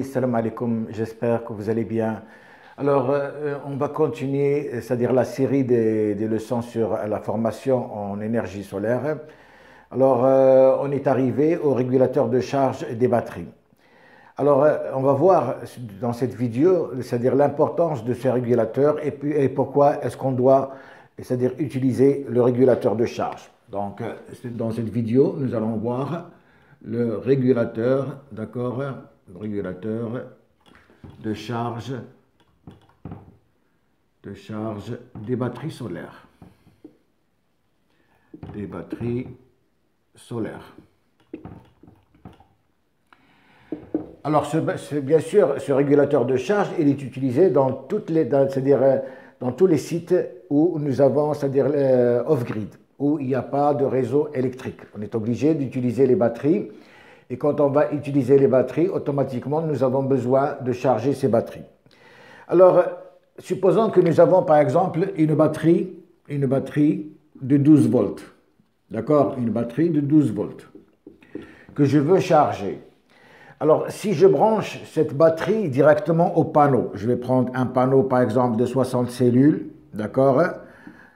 salam alaikum, j'espère que vous allez bien. Alors, on va continuer, c'est-à-dire la série des leçons sur la formation en énergie solaire. Alors, on est arrivé au régulateur de charge des batteries. Alors, on va voir dans cette vidéo, c'est-à-dire l'importance de ce régulateur et pourquoi est-ce qu'on doit, c'est-à-dire utiliser le régulateur de charge. Donc, dans cette vidéo, nous allons voir le régulateur, d'accord, le régulateur de charge des batteries solaires. Des batteries solaires. Alors, bien sûr, ce régulateur de charge, il est utilisé dans toutes les, c'est-à-dire dans tous les sites où nous avons, c'est-à-dire off-grid, où il n'y a pas de réseau électrique. On est obligé d'utiliser les batteries. Et quand on va utiliser les batteries, automatiquement, nous avons besoin de charger ces batteries. Alors, supposons que nous avons, par exemple, une batterie de 12 volts. D'accord? Une batterie de 12 volts que je veux charger. Alors, si je branche cette batterie directement au panneau, je vais prendre un panneau, par exemple, de 60 cellules, d'accord?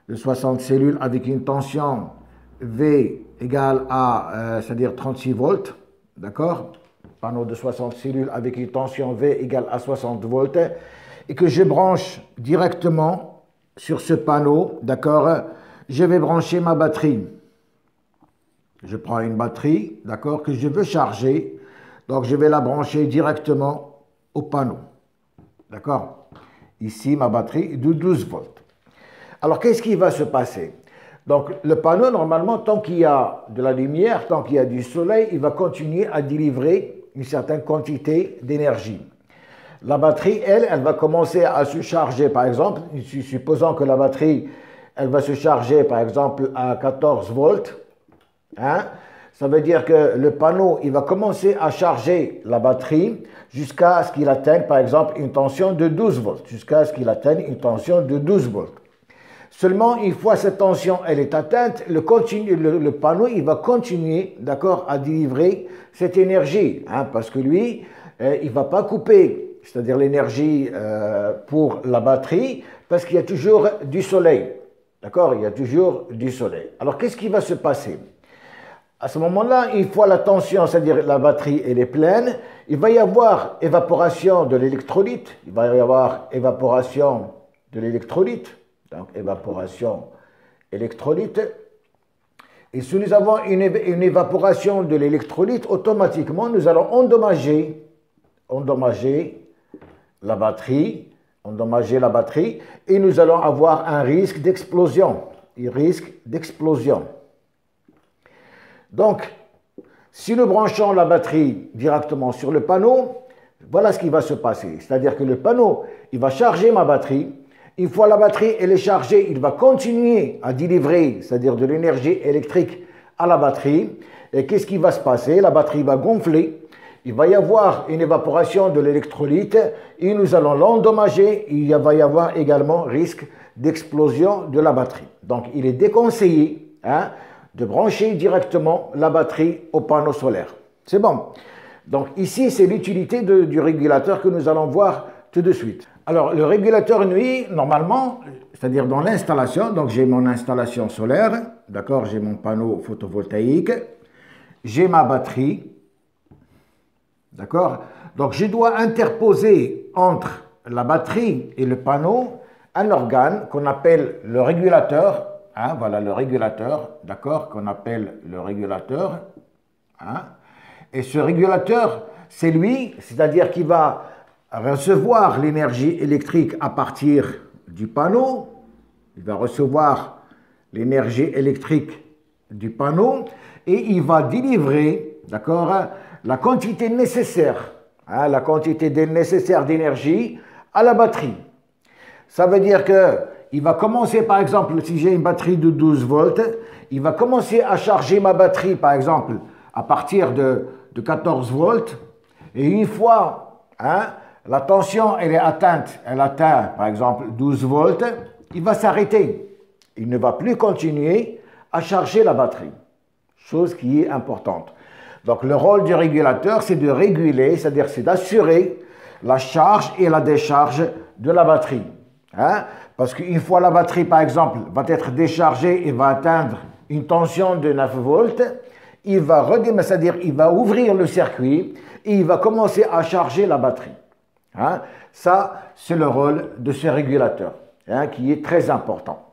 De 60 cellules avec une tension V égale à, c'est-à-dire 36 volts, d'accord? Panneau de 60 cellules avec une tension V égale à 60 volts, et que je branche directement sur ce panneau, d'accord? Je vais brancher ma batterie. Je prends une batterie, d'accord, que je veux charger. Donc, je vais la brancher directement au panneau. D'accord? Ici, ma batterie est de 12 volts. Alors, qu'est-ce qui va se passer? Donc, le panneau, normalement, tant qu'il y a de la lumière, tant qu'il y a du soleil, il va continuer à délivrer une certaine quantité d'énergie. La batterie, elle va commencer à se charger, par exemple, supposons que la batterie, elle va se charger, par exemple, à 14 volts. Hein? Ça veut dire que le panneau, il va commencer à charger la batterie jusqu'à ce qu'il atteigne, par exemple, une tension de 12 volts. Jusqu'à ce qu'il atteigne une tension de 12 volts. Seulement, une fois cette tension, elle est atteinte, le panneau, il va continuer, d'accord, à délivrer cette énergie. Hein, parce que lui, il ne va pas couper, c'est-à-dire l'énergie pour la batterie, parce qu'il y a toujours du soleil. D'accord? Il y a toujours du soleil. Alors, qu'est-ce qui va se passer? À ce moment-là, une fois la tension, c'est-à-dire la batterie, elle est pleine, il va y avoir évaporation de l'électrolyte. Il va y avoir évaporation de l'électrolyte. Donc, évaporation électrolyte. Et si nous avons une évaporation de l'électrolyte, automatiquement, nous allons endommager la batterie, et nous allons avoir un risque d'explosion. Donc, si nous branchons la batterie directement sur le panneau, voilà ce qui va se passer. C'est-à-dire que le panneau, il va charger ma batterie. Une fois la batterie elle est chargée, il va continuer à délivrer, c'est-à-dire de l'énergie électrique à la batterie. Et qu'est-ce qui va se passer? La batterie va gonfler. Il va y avoir une évaporation de l'électrolyte et nous allons l'endommager. Il va y avoir également risque d'explosion de la batterie. Donc, il est déconseillé, hein, de brancher directement la batterie au panneau solaire. C'est bon. Donc ici, c'est l'utilité du régulateur que nous allons voir tout de suite. Alors, le régulateur nuit, normalement, c'est-à-dire dans l'installation, donc j'ai mon installation solaire, d'accord, j'ai mon panneau photovoltaïque, j'ai ma batterie, d'accord. Donc, je dois interposer entre la batterie et le panneau un organe qu'on appelle le régulateur. Hein, voilà le régulateur, d'accord, qu'on appelle le régulateur. Hein. Et ce régulateur, c'est lui, c'est-à-dire qu'il va recevoir l'énergie électrique à partir du panneau. Il va recevoir l'énergie électrique du panneau et il va délivrer, d'accord, la quantité nécessaire, hein, la quantité nécessaire d'énergie à la batterie. Ça veut dire que il va commencer, par exemple, si j'ai une batterie de 12 volts, il va commencer à charger ma batterie, par exemple, à partir de 14 volts. Et une fois, hein, la tension elle est atteinte, elle atteint, par exemple, 12 volts, il va s'arrêter. Il ne va plus continuer à charger la batterie. Chose qui est importante. Donc le rôle du régulateur, c'est de réguler, c'est-à-dire c'est d'assurer la charge et la décharge de la batterie. Hein? Parce qu'une fois la batterie, par exemple, va être déchargée et va atteindre une tension de 9 volts, il va redémarrer, c'est-à-dire il va ouvrir le circuit et il va commencer à charger la batterie. Hein? Ça, c'est le rôle de ce régulateur, hein, qui est très important.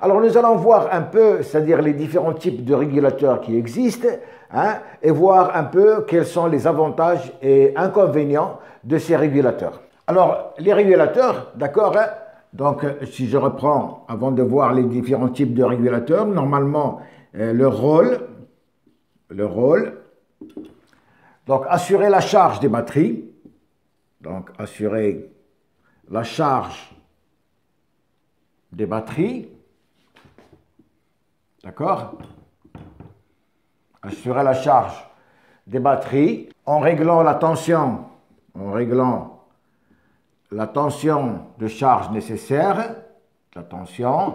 Alors nous allons voir un peu, c'est-à-dire les différents types de régulateurs qui existent, hein, et voir un peu quels sont les avantages et inconvénients de ces régulateurs. Alors les régulateurs, d'accord, hein, donc si je reprends avant de voir les différents types de régulateurs, normalement le rôle, donc assurer la charge des batteries, donc assurer la charge des batteries, d'accord? Assurer la charge des batteries en réglant la tension, de charge nécessaire, la tension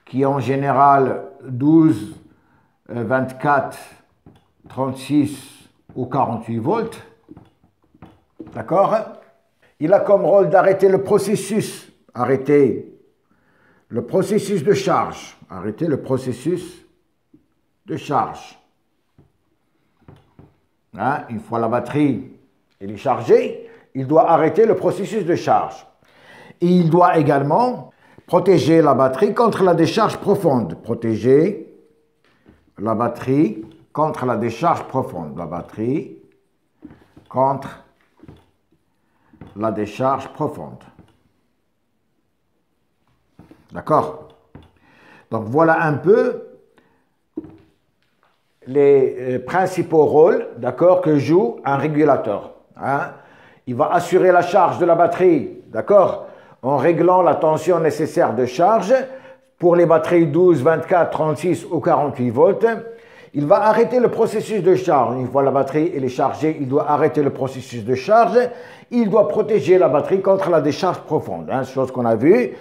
qui est en général 12, 24, 36 ou 48 volts, d'accord? Il a comme rôle d'arrêter le processus, de charge, arrêter le processus de charge. Hein? Une fois la batterie est chargée, il doit arrêter le processus de charge. Et il doit également protéger la batterie contre la décharge profonde. Protéger la batterie contre la décharge profonde. La batterie contre la décharge profonde. D'accord? Donc voilà un peu les principaux rôles, d'accord, que joue un régulateur. Hein? Il va assurer la charge de la batterie, d'accord, en réglant la tension nécessaire de charge pour les batteries 12, 24, 36 ou 48 volts. Il va arrêter le processus de charge. Une fois la batterie est chargée, il doit arrêter le processus de charge. Il doit protéger la batterie contre la décharge profonde. Hein, chose qu'on a vue,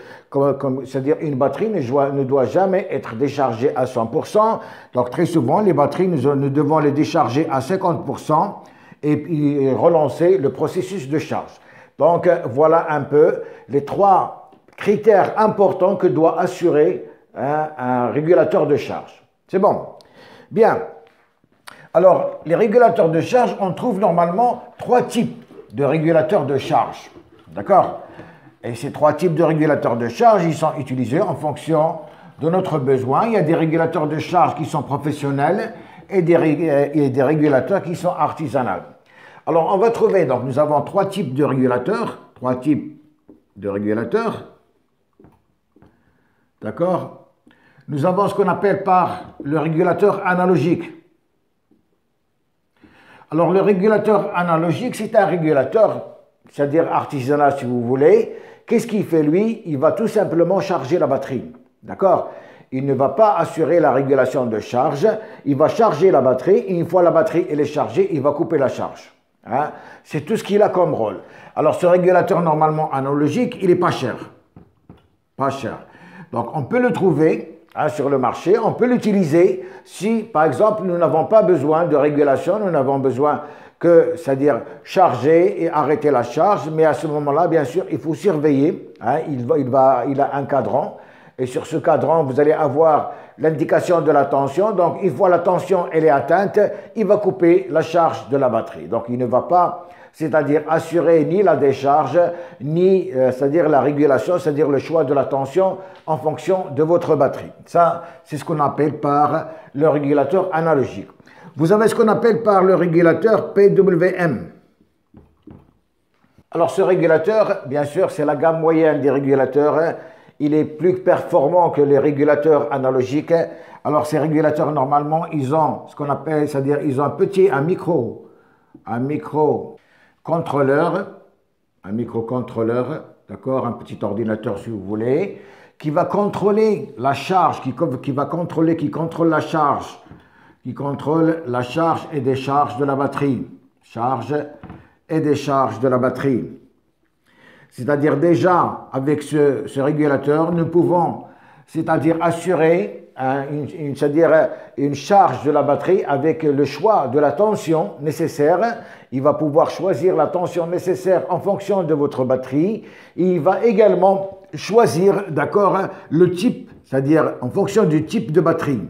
c'est-à-dire une batterie ne doit jamais être déchargée à 100%. Donc très souvent, les batteries, nous devons les décharger à 50% et puis relancer le processus de charge. Donc voilà un peu les 3 critères importants que doit assurer un régulateur de charge. C'est bon? Bien. Alors, les régulateurs de charge, on trouve normalement 3 types de régulateurs de charge. D'accord? Et ces 3 types de régulateurs de charge, ils sont utilisés en fonction de notre besoin. Il y a des régulateurs de charge qui sont professionnels et des régulateurs qui sont artisanaux. Alors, on va trouver, donc nous avons 3 types de régulateurs. D'accord? Nous avons ce qu'on appelle par le régulateur analogique. Alors, le régulateur analogique, c'est un régulateur, c'est-à-dire artisanal si vous voulez. Qu'est-ce qu'il fait lui? Il va tout simplement charger la batterie. D'accord? Il ne va pas assurer la régulation de charge. Il va charger la batterie. Et une fois la batterie est chargée, il va couper la charge. Hein? C'est tout ce qu'il a comme rôle. Alors, ce régulateur normalement analogique, il n'est pas cher. Pas cher. Donc, on peut le trouver sur le marché, on peut l'utiliser si, par exemple, nous n'avons pas besoin de régulation, nous n'avons besoin que, c'est-à-dire charger et arrêter la charge, mais à ce moment-là, bien sûr, il faut surveiller, hein, il a un cadran, et sur ce cadran, vous allez avoir l'indication de la tension, donc une fois la tension elle est atteinte, il va couper la charge de la batterie, donc il ne va pas, c'est-à-dire assurer ni la décharge, ni c'est-à-dire la régulation, c'est-à-dire le choix de la tension en fonction de votre batterie. Ça, c'est ce qu'on appelle par le régulateur analogique. Vous avez ce qu'on appelle par le régulateur PWM. Alors ce régulateur, bien sûr, c'est la gamme moyenne des régulateurs. Il est plus performant que les régulateurs analogiques. Alors ces régulateurs, normalement, ils ont ce qu'on appelle, c'est-à-dire ils ont un microcontrôleur, d'accord, un petit ordinateur si vous voulez, qui va contrôler la charge, qui contrôle la charge et décharge de la batterie. Charge et décharge de la batterie. C'est-à-dire déjà, avec ce régulateur, nous pouvons c'est-à-dire assurer c'est-à-dire une charge de la batterie avec le choix de la tension nécessaire. Il va pouvoir choisir la tension nécessaire en fonction de votre batterie. Il va également choisir, d'accord, le type, c'est-à-dire en fonction du type de batterie.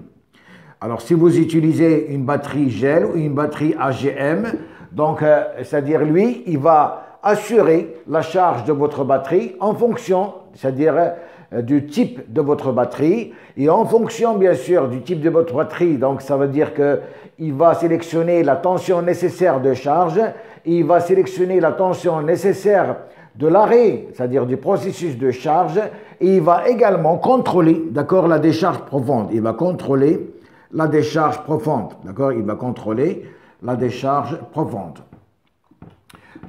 Alors, si vous utilisez une batterie GEL ou une batterie AGM, donc, c'est-à-dire lui, il va assurer la charge de votre batterie en fonction, c'est-à-dire du type de votre batterie et en fonction, bien sûr, du type de votre batterie. Donc, ça veut dire qu'il va sélectionner la tension nécessaire de charge, il va sélectionner la tension nécessaire de l'arrêt, c'est-à-dire du processus de charge, et il va également contrôler, d'accord, la décharge profonde. Il va contrôler la décharge profonde, d'accord? Il va contrôler la décharge profonde.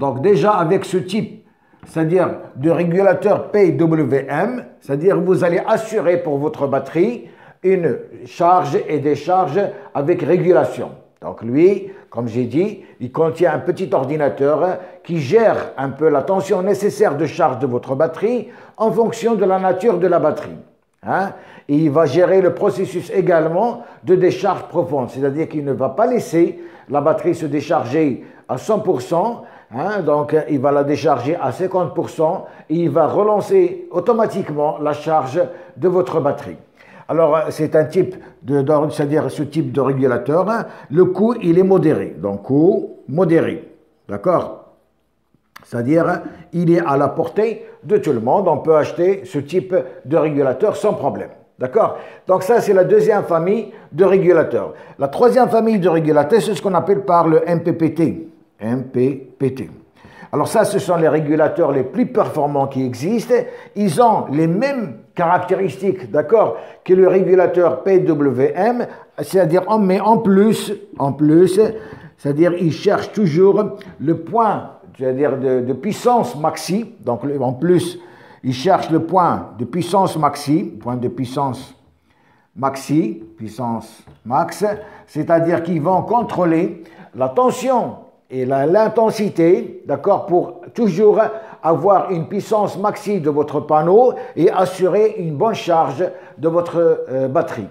Donc déjà avec ce type, c'est-à-dire de régulateur PWM, c'est-à-dire vous allez assurer pour votre batterie une charge et décharge avec régulation. Donc lui, comme j'ai dit, il contient un petit ordinateur qui gère un peu la tension nécessaire de charge de votre batterie en fonction de la nature de la batterie. Et il va gérer le processus également de décharge profonde, c'est-à-dire qu'il ne va pas laisser la batterie se décharger à 100%, donc il va la décharger à 50% et il va relancer automatiquement la charge de votre batterie. Alors c'est un type c'est-à-dire ce type de régulateur, le coût il est modéré, donc coût modéré, d'accord? C'est-à-dire, il est à la portée de tout le monde. On peut acheter ce type de régulateur sans problème. D'accord? Donc ça, c'est la deuxième famille de régulateurs. La troisième famille de régulateurs, c'est ce qu'on appelle par le MPPT. MPPT. Alors ça, ce sont les régulateurs les plus performants qui existent. Ils ont les mêmes caractéristiques, d'accord, que le régulateur PWM, c'est-à-dire, mais en plus, c'est-à-dire, ils cherchent toujours le point, c'est-à-dire de puissance maxi, donc en plus, ils cherchent le point de puissance maxi, point de puissance maxi, puissance max, c'est-à-dire qu'ils vont contrôler la tension et l'intensité, d'accord, pour toujours avoir une puissance maxi de votre panneau et assurer une bonne charge de votre batterie.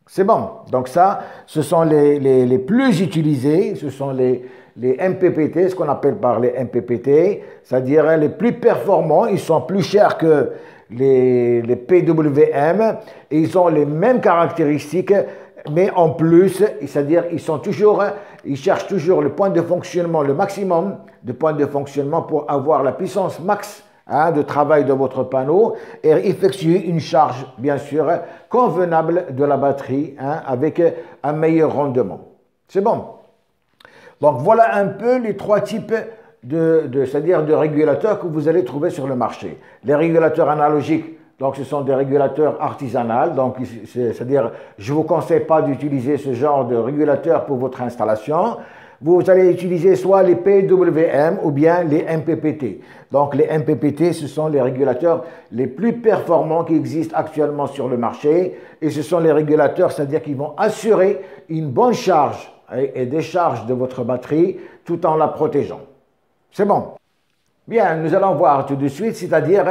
C'est bon. Donc ça, ce sont les plus utilisés, ce sont les MPPT, ce qu'on appelle par les MPPT, c'est-à-dire les plus performants, ils sont plus chers que les PWM, et ils ont les mêmes caractéristiques, mais en plus, c'est-à-dire ils cherchent toujours le point de fonctionnement, le maximum de points de fonctionnement pour avoir la puissance max de travail de votre panneau et effectuer une charge, bien sûr, convenable de la batterie avec un meilleur rendement. C'est bon. Donc voilà un peu les trois types c'est-à-dire de régulateurs que vous allez trouver sur le marché. Les régulateurs analogiques, donc ce sont des régulateurs artisanaux, donc c'est-à-dire je ne vous conseille pas d'utiliser ce genre de régulateur pour votre installation. Vous allez utiliser soit les PWM ou bien les MPPT. Donc les MPPT, ce sont les régulateurs les plus performants qui existent actuellement sur le marché et ce sont les régulateurs, c'est-à-dire qu'ils vont assurer une bonne charge et décharge de votre batterie tout en la protégeant. C'est bon. Bien, nous allons voir tout de suite, c'est-à-dire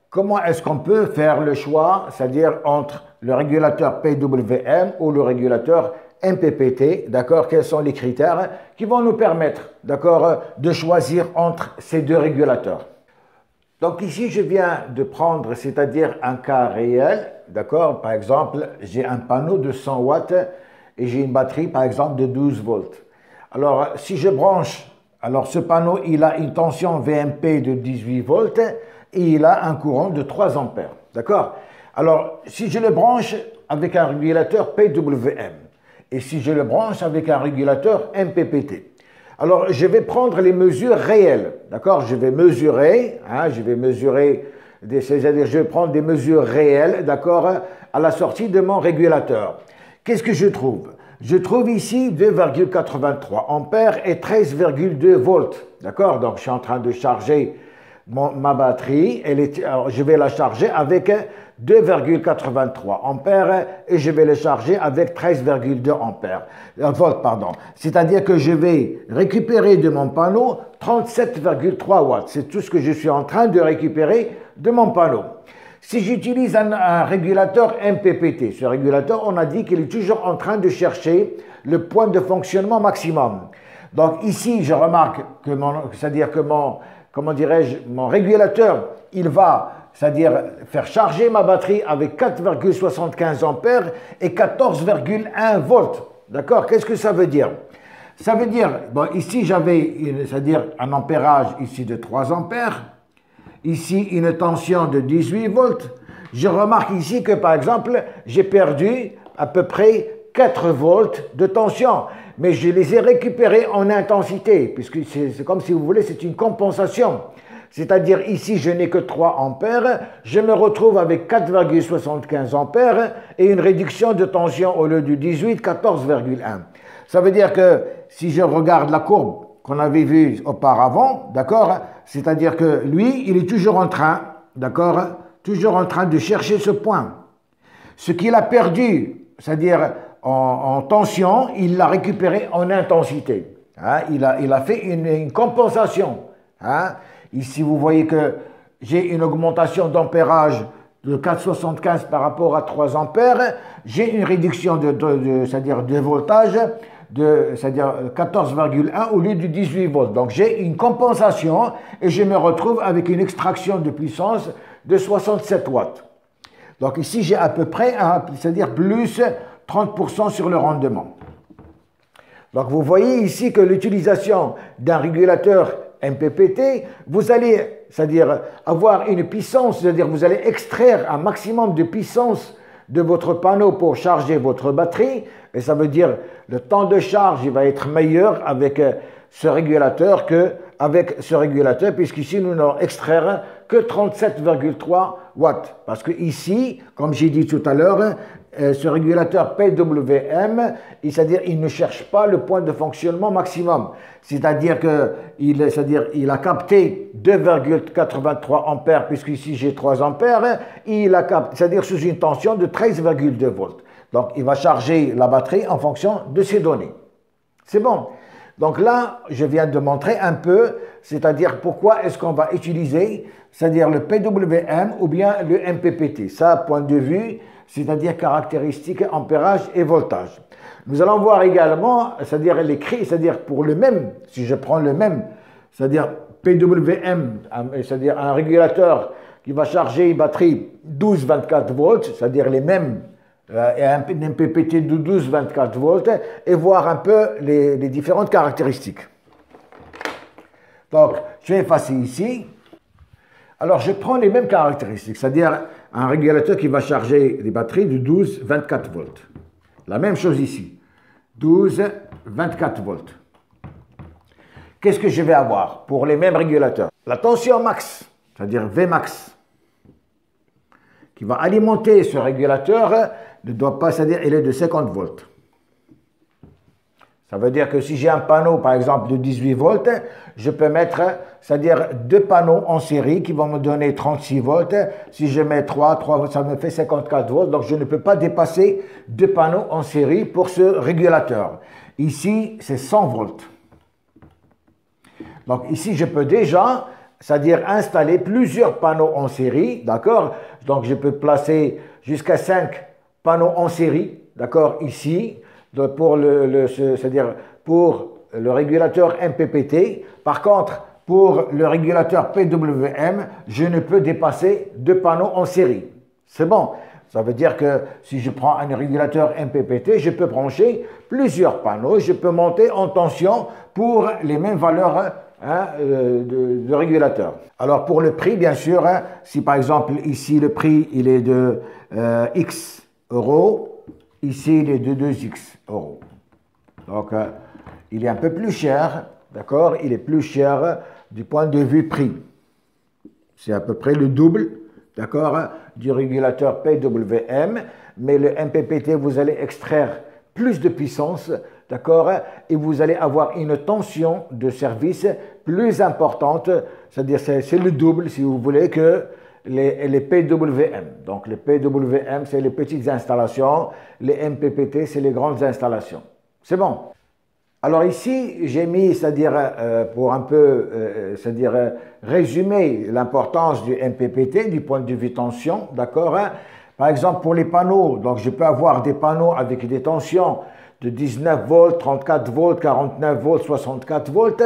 comment est-ce qu'on peut faire le choix, c'est-à-dire entre le régulateur PWM ou le régulateur MPPT, d'accord, quels sont les critères qui vont nous permettre, d'accord, de choisir entre ces deux régulateurs. Donc ici, je viens de prendre, c'est-à-dire un cas réel, d'accord, par exemple, j'ai un panneau de 100 watts et j'ai une batterie, par exemple, de 12 volts. Alors, si je branche, alors ce panneau, il a une tension VMP de 18 volts et il a un courant de 3 ampères, d'accord. Alors, si je le branche avec un régulateur PWM, et si je le branche avec un régulateur MPPT. Alors, je vais prendre les mesures réelles, d'accord? Je vais mesurer, c'est-à-dire je vais prendre des mesures réelles, d'accord, à la sortie de mon régulateur. Qu'est-ce que je trouve? Je trouve ici 2,83 ampères et 13,2 volts, d'accord? Donc, je suis en train de charger ma batterie, alors je vais la charger avec 2,83 ampères et je vais le charger avec 13,2 volts. C'est-à-dire que je vais récupérer de mon panneau 37,3 watts. C'est tout ce que je suis en train de récupérer de mon panneau. Si j'utilise un régulateur MPPT, ce régulateur, on a dit qu'il est toujours en train de chercher le point de fonctionnement maximum. Donc ici, je remarque que c'est-à-dire que comment dirais-je, mon régulateur, il va, c'est-à-dire faire charger ma batterie avec 4,75 ampères et 14,1 volts. D'accord? Qu'est-ce que ça veut dire? Ça veut dire, bon, ici j'avais, c'est-à-dire un ampérage ici de 3 ampères, ici une tension de 18 volts. Je remarque ici que par exemple, j'ai perdu à peu près 4 volts de tension, mais je les ai récupérés en intensité, puisque c'est comme si vous voulez, c'est une compensation. C'est-à-dire ici, je n'ai que 3 ampères, je me retrouve avec 4,75 ampères et une réduction de tension au lieu du 18, 14,1. Ça veut dire que si je regarde la courbe qu'on avait vue auparavant, d'accord, c'est-à-dire que lui, il est toujours en train, d'accord, toujours en train de chercher ce point. Ce qu'il a perdu, c'est-à-dire en tension, il l'a récupéré en intensité. Hein, il a fait une compensation. Hein. Ici, vous voyez que j'ai une augmentation d'ampérage de 4,75 par rapport à 3 ampères. J'ai une réduction c'est-à-dire de voltage c'est-à-dire 14,1 au lieu du 18 volts. Donc j'ai une compensation et je me retrouve avec une extraction de puissance de 67 watts. Donc ici, j'ai à peu près, c'est-à-dire plus 30% sur le rendement. Donc vous voyez ici que l'utilisation d'un régulateur MPPT, vous allez, c'est-à-dire avoir une puissance, c'est-à-dire vous allez extraire un maximum de puissance de votre panneau pour charger votre batterie, et ça veut dire le temps de charge il va être meilleur avec ce régulateur qu'avec ce régulateur, puisqu'ici nous n'allons extraire que 37,3 watts. Parce que ici, comme j'ai dit tout à l'heure, ce régulateur PWM, c'est-à-dire il ne cherche pas le point de fonctionnement maximum. C'est-à-dire qu'il a capté 2,83 ampères, puisqu'ici j'ai 3 ampères, il a capté, c'est-à-dire sous une tension de 13,2 volts. Donc il va charger la batterie en fonction de ces données. C'est bon. Donc là, je viens de montrer un peu, c'est-à-dire pourquoi est-ce qu'on va utiliser, c'est-à-dire le PWM ou bien le MPPT. Ça, point de vue, c'est-à-dire caractéristiques, ampérage et voltage. Nous allons voir également, c'est-à-dire les cris, c'est-à-dire pour le même, si je prends le même, c'est-à-dire PWM, c'est-à-dire un régulateur qui va charger une batterie 12-24 volts, c'est-à-dire les mêmes, et un MPPT de 12-24 volts, et voir un peu les différentes caractéristiques. Donc, je vais effacer ici. Alors, je prends les mêmes caractéristiques, c'est-à-dire un régulateur qui va charger des batteries de 12-24 volts. La même chose ici, 12-24 volts. Qu'est-ce que je vais avoir pour les mêmes régulateurs? La tension max, c'est-à-dire Vmax, qui va alimenter ce régulateur, ne doit pas, c'est-à-dire il est de 50 volts. Ça veut dire que si j'ai un panneau, par exemple, de 18 volts, je peux mettre, c'est-à-dire 2 panneaux en série qui vont me donner 36 volts. Si je mets 3, ça me fait 54 volts. Donc, je ne peux pas dépasser 2 panneaux en série pour ce régulateur. Ici, c'est 100 volts. Donc, ici, je peux déjà, c'est-à-dire installer plusieurs panneaux en série, d'accord? Donc, je peux placer jusqu'à 5 panneaux en série, d'accord, ici, c'est-à-dire pour le régulateur MPPT. Par contre, pour le régulateur PWM, je ne peux dépasser 2 panneaux en série. C'est bon. Ça veut dire que si je prends un régulateur MPPT, je peux brancher plusieurs panneaux, je peux monter en tension pour les mêmes valeurs de régulateur. Alors pour le prix, bien sûr, si par exemple ici le prix il est de X euros, ici, il est de 2x euros. Donc, il est un peu plus cher, d'accord? Il est plus cher du point de vue prix. C'est à peu près le double, d'accord, du régulateur PWM, mais le MPPT, vous allez extraire plus de puissance, d'accord, et vous allez avoir une tension de service plus importante, c'est-à-dire c'est le double, si vous voulez, que les PWM. Donc les PWM, c'est les petites installations, les MPPT, c'est les grandes installations. C'est bon. Alors ici, j'ai mis, c'est-à-dire pour un peu, c'est-à-dire résumer l'importance du MPPT du point de vue tension, d'accord, hein. Par exemple, pour les panneaux, donc je peux avoir des panneaux avec des tensions de 19 volts, 34 volts, 49 volts, 64 volts.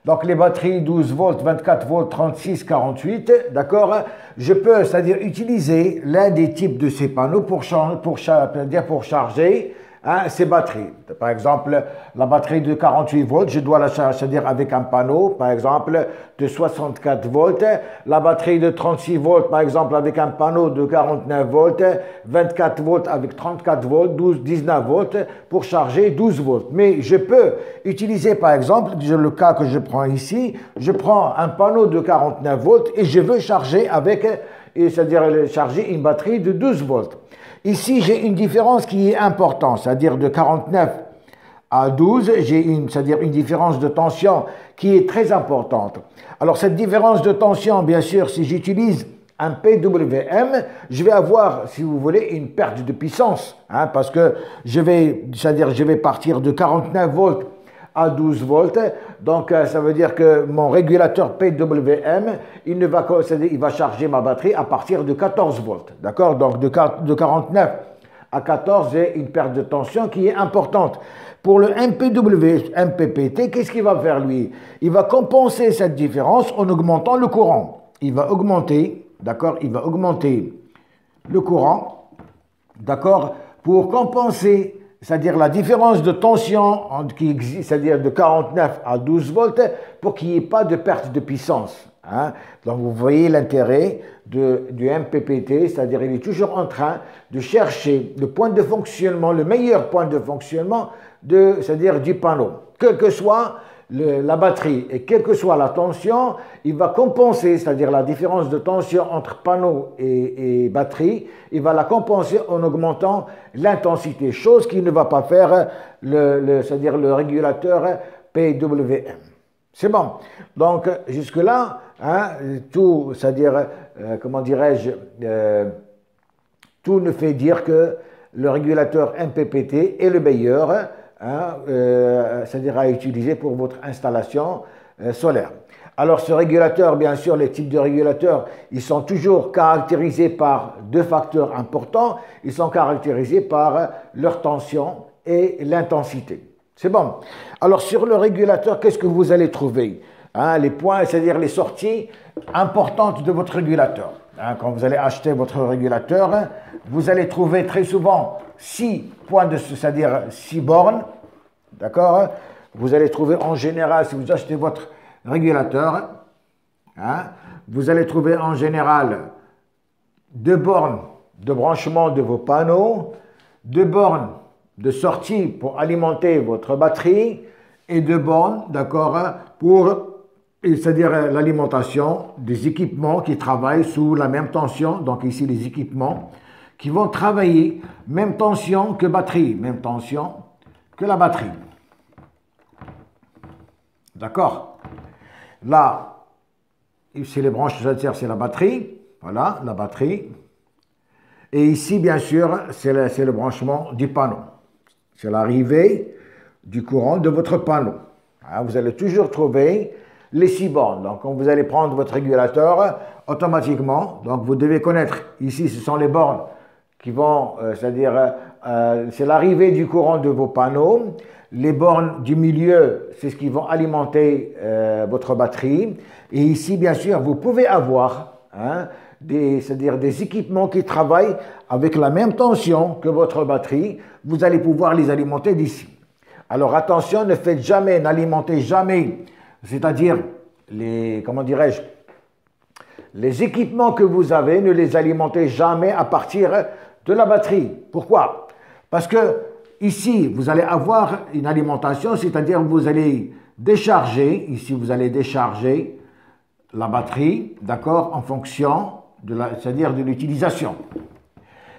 Donc les batteries 12 volts, 24 volts, 36, 48, d'accord. Je peux, c'est-à-dire utiliser l'un des types de ces panneaux pour charger, hein, ces batteries. Par exemple, la batterie de 48 volts, je dois la charger, c'est-à-dire avec un panneau, par exemple, de 64 volts. La batterie de 36 volts, par exemple, avec un panneau de 49 volts. 24 volts avec 34 volts, 19 volts pour charger 12 volts. Mais je peux utiliser, par exemple, le cas que je prends ici, je prends un panneau de 49 volts et je veux charger avec, c'est-à-dire charger une batterie de 12 volts. Ici, j'ai une différence qui est importante, c'est-à-dire de 49 à 12, j'ai c'est-à-dire une différence de tension qui est très importante. Alors, cette différence de tension, bien sûr, si j'utilise un PWM, je vais avoir, si vous voulez, une perte de puissance, hein, parce que c'est-à-dire je vais partir de 49 volts à 12 volts. Donc, ça veut dire que mon régulateur PWM, il va charger ma batterie à partir de 14 volts. D'accord? Donc, de 49 à 14, j'ai une perte de tension qui est importante. Pour le MPPT, qu'est-ce qu'il va faire, lui? Il va compenser cette différence en augmentant le courant. Il va augmenter, d'accord? Il va augmenter le courant, d'accord? Pour compenser, c'est-à-dire la différence de tension qui existe, c'est-à-dire de 49 à 12 volts, pour qu'il n'y ait pas de perte de puissance, hein. Donc vous voyez l'intérêt du MPPT, c'est-à-dire il est toujours en train de chercher le point de fonctionnement, le meilleur point de fonctionnement, c'est-à-dire du panneau. Quelle que soit la batterie et quelle que soit la tension, il va compenser, c'est-à-dire la différence de tension entre panneau et batterie, il va la compenser en augmentant l'intensité, chose qu'il ne va pas faire c'est-à-dire le régulateur PWM. C'est bon. Donc, jusque-là, hein, tout, c'est-à-dire, comment dirais-je, tout ne fait dire que le régulateur MPPT est le meilleur, hein, c'est-à-dire à utiliser pour votre installation solaire. Alors, ce régulateur, bien sûr, les types de régulateurs, ils sont toujours caractérisés par deux facteurs importants. Ils sont caractérisés par leur tension et l'intensité. C'est bon. Alors, sur le régulateur, qu'est-ce que vous allez trouver, hein, les points, c'est-à-dire les sorties importantes de votre régulateur. Hein, quand vous allez acheter votre régulateur, vous allez trouver très souvent 6 points, c'est-à-dire 6 bornes. D'accord? Vous allez trouver en général, si vous achetez votre régulateur, hein, vous allez trouver en général 2 bornes de branchement de vos panneaux, 2 bornes de sortie pour alimenter votre batterie et 2 bornes, d'accord, pour, c'est-à-dire l'alimentation des équipements qui travaillent sous la même tension. Donc ici les équipements qui vont travailler même tension que batterie, même tension que la batterie. D'accord? Là, c'est les branches, c'est la batterie. Voilà, la batterie. Et ici, bien sûr, c'est le branchement du panneau. C'est l'arrivée du courant de votre panneau. Hein, vous allez toujours trouver les 6 bornes. Donc, quand vous allez prendre votre régulateur, automatiquement, donc vous devez connaître, ici, ce sont les bornes qui vont, c'est-à-dire, c'est l'arrivée du courant de vos panneaux. Les bornes du milieu, c'est ce qui vont alimenter votre batterie. Et ici, bien sûr, vous pouvez avoir, hein, c'est-à-dire des équipements qui travaillent avec la même tension que votre batterie. Vous allez pouvoir les alimenter d'ici. Alors attention, ne faites jamais, n'alimentez jamais, c'est-à-dire comment dirais-je, les équipements que vous avez, ne les alimentez jamais à partir de la batterie. Pourquoi? Parce que ici, vous allez avoir une alimentation, c'est-à-dire vous allez décharger, ici vous allez décharger la batterie, d'accord, en fonction c'est-à-dire de l'utilisation.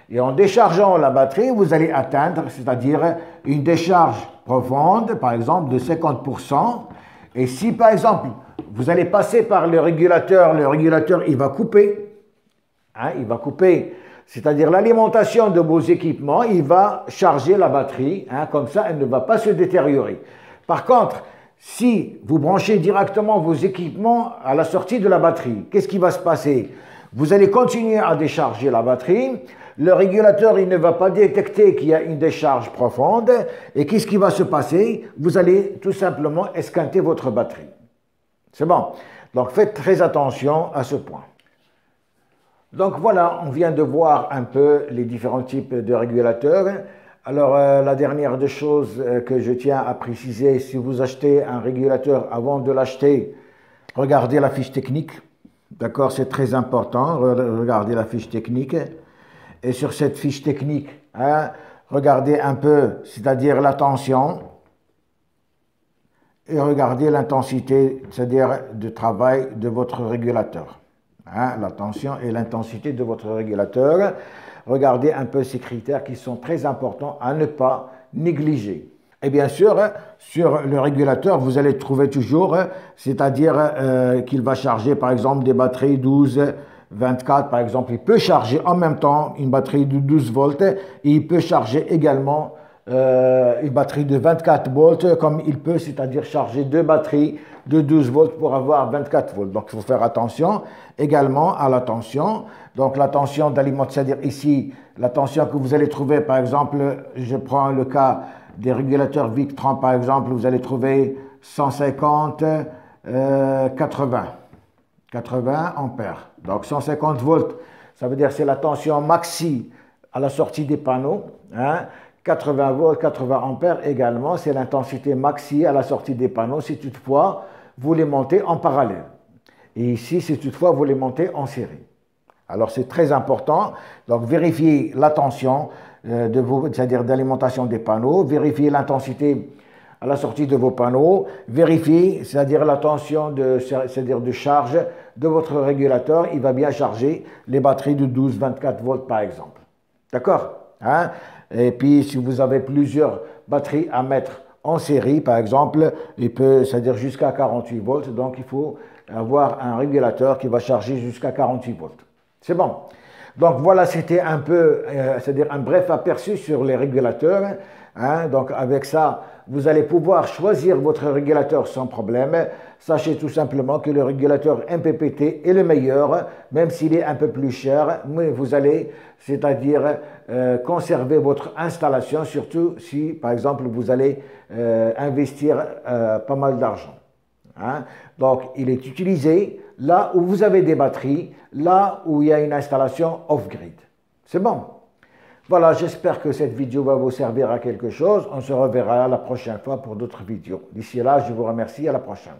Et en déchargeant la batterie, vous allez atteindre, c'est-à-dire une décharge profonde, par exemple, de 50%. Et si, par exemple, vous allez passer par le régulateur, il va couper, hein, il va couper, c'est-à-dire l'alimentation de vos équipements, il va charger la batterie, hein, comme ça, elle ne va pas se détériorer. Par contre, si vous branchez directement vos équipements à la sortie de la batterie, qu'est-ce qui va se passer? Vous allez continuer à décharger la batterie. Le régulateur, il ne va pas détecter qu'il y a une décharge profonde. Et qu'est-ce qui va se passer? Vous allez tout simplement esquinter votre batterie. C'est bon. Donc, faites très attention à ce point. Donc, voilà, on vient de voir un peu les différents types de régulateurs. Alors, la dernière des choses que je tiens à préciser, si vous achetez un régulateur, avant de l'acheter, regardez la fiche technique. D'accord, c'est très important, regardez la fiche technique. Et sur cette fiche technique, hein, regardez un peu, c'est-à-dire la tension, et regardez l'intensité, c'est-à-dire de travail de votre régulateur. Hein, la tension et l'intensité de votre régulateur. Regardez un peu ces critères qui sont très importants à ne pas négliger. Et bien sûr, sur le régulateur, vous allez trouver toujours, c'est-à-dire qu'il va charger par exemple des batteries 12, 24 par exemple. Il peut charger en même temps une batterie de 12 volts et il peut charger également une batterie de 24 volts comme il peut, c'est-à-dire charger deux batteries de 12 volts pour avoir 24 volts. Donc il faut faire attention également à la tension. Donc la tension d'alimentation, c'est-à-dire ici, la tension que vous allez trouver, par exemple, je prends le cas des régulateurs Victron, par exemple, vous allez trouver 150, 80 ampères. Donc 150 volts, ça veut dire c'est la tension maxi à la sortie des panneaux. Hein. 80 volts, 80 ampères également, c'est l'intensité maxi à la sortie des panneaux si toutefois vous les montez en parallèle. Et ici, si toutefois vous les montez en série. Alors c'est très important, donc vérifiez la tension c'est-à-dire d'alimentation des panneaux, vérifiez l'intensité à la sortie de vos panneaux, vérifiez, c'est-à-dire la tension c'est-à-dire de charge de votre régulateur, il va bien charger les batteries de 12-24 volts par exemple. D'accord, hein? Et puis si vous avez plusieurs batteries à mettre en série, par exemple, il peut, c'est-à-dire jusqu'à 48 volts, donc il faut avoir un régulateur qui va charger jusqu'à 48 volts. C'est bon. Donc voilà, c'était un peu, c'est-à-dire un bref aperçu sur les régulateurs. Hein. Donc avec ça, vous allez pouvoir choisir votre régulateur sans problème. Sachez tout simplement que le régulateur MPPT est le meilleur, même s'il est un peu plus cher, mais vous allez, c'est-à-dire conserver votre installation, surtout si, par exemple, vous allez investir pas mal d'argent. Hein. Donc, il est utilisé là où vous avez des batteries, là où il y a une installation off-grid. C'est bon. Voilà, j'espère que cette vidéo va vous servir à quelque chose. On se reverra la prochaine fois pour d'autres vidéos. D'ici là, je vous remercie. À la prochaine.